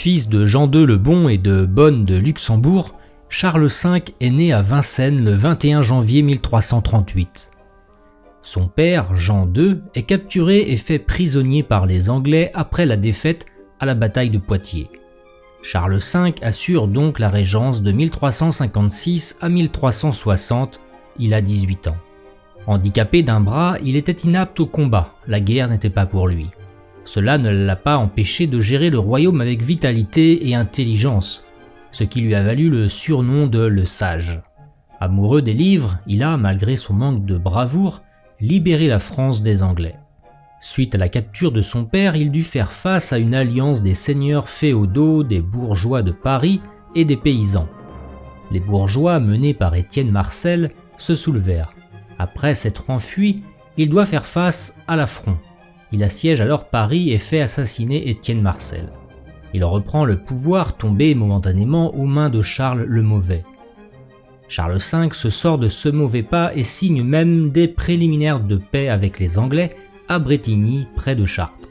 Fils de Jean II le Bon et de Bonne de Luxembourg, Charles V est né à Vincennes le 21 janvier 1338. Son père, Jean II, est capturé et fait prisonnier par les Anglais après la défaite à la bataille de Poitiers. Charles V assure donc la régence de 1356 à 1360, il a 18 ans. Handicapé d'un bras, il était inapte au combat, la guerre n'était pas pour lui. Cela ne l'a pas empêché de gérer le royaume avec vitalité et intelligence, ce qui lui a valu le surnom de le Sage. Amoureux des livres, il a, malgré son manque de bravoure, libéré la France des Anglais. Suite à la capture de son père, il dut faire face à une alliance des seigneurs féodaux, des bourgeois de Paris et des paysans. Les bourgeois, menés par Étienne Marcel, se soulevèrent. Après s'être enfui, il doit faire face à l'affront. Il assiège alors Paris et fait assassiner Étienne Marcel. Il reprend le pouvoir tombé momentanément aux mains de Charles le Mauvais. Charles V se sort de ce mauvais pas et signe même des préliminaires de paix avec les Anglais à Brétigny, près de Chartres.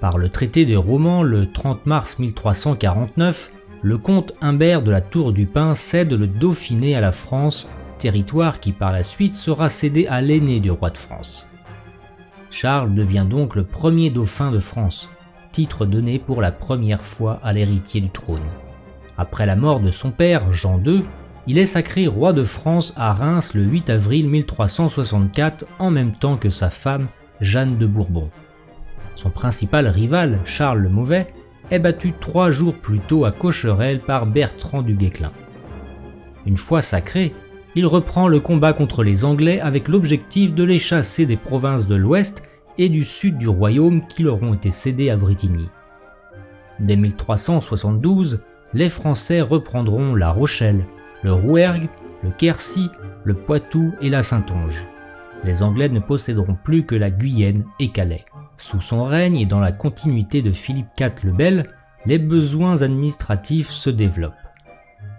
Par le traité des Romans, le 30 mars 1349, le comte Humbert de la Tour du Pin cède le Dauphiné à la France, territoire qui par la suite sera cédé à l'aîné du roi de France. Charles devient donc le premier dauphin de France, titre donné pour la première fois à l'héritier du trône. Après la mort de son père, Jean II, il est sacré roi de France à Reims le 8 avril 1364 en même temps que sa femme, Jeanne de Bourbon. Son principal rival, Charles le Mauvais, est battu 3 jours plus tôt à Cocherel par Bertrand du Guesclin. Une fois sacré, il reprend le combat contre les Anglais avec l'objectif de les chasser des provinces de l'ouest et du sud du royaume qui leur ont été cédées à Brétigny. Dès 1372, les Français reprendront La Rochelle, le Rouergue, le Quercy, le Poitou et la Saintonge. Les Anglais ne posséderont plus que la Guyenne et Calais. Sous son règne et dans la continuité de Philippe IV le Bel, les besoins administratifs se développent.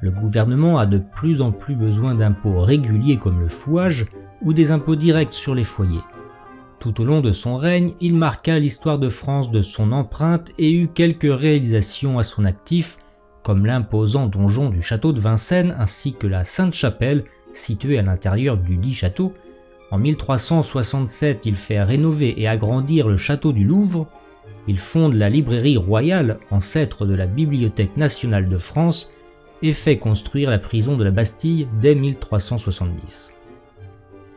Le gouvernement a de plus en plus besoin d'impôts réguliers comme le fouage ou des impôts directs sur les foyers. Tout au long de son règne, il marqua l'histoire de France de son empreinte et eut quelques réalisations à son actif, comme l'imposant donjon du château de Vincennes ainsi que la Sainte-Chapelle, située à l'intérieur du dit château. En 1367, il fait rénover et agrandir le château du Louvre. Il fonde la librairie royale, ancêtre de la Bibliothèque nationale de France, et fait construire la prison de la Bastille dès 1370.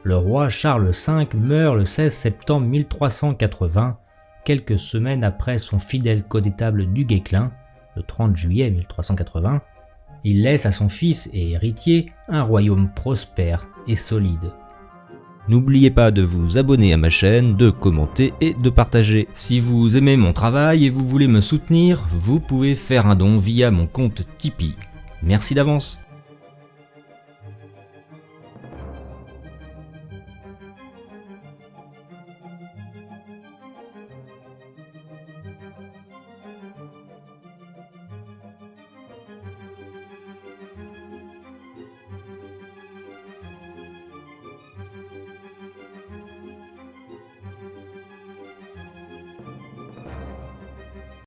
Le roi Charles V meurt le 16 septembre 1380, quelques semaines après son fidèle connétable du Guesclin, le 30 juillet 1380. Il laisse à son fils et héritier un royaume prospère et solide. N'oubliez pas de vous abonner à ma chaîne, de commenter et de partager. Si vous aimez mon travail et vous voulez me soutenir, vous pouvez faire un don via mon compte Tipeee. Merci d'avance.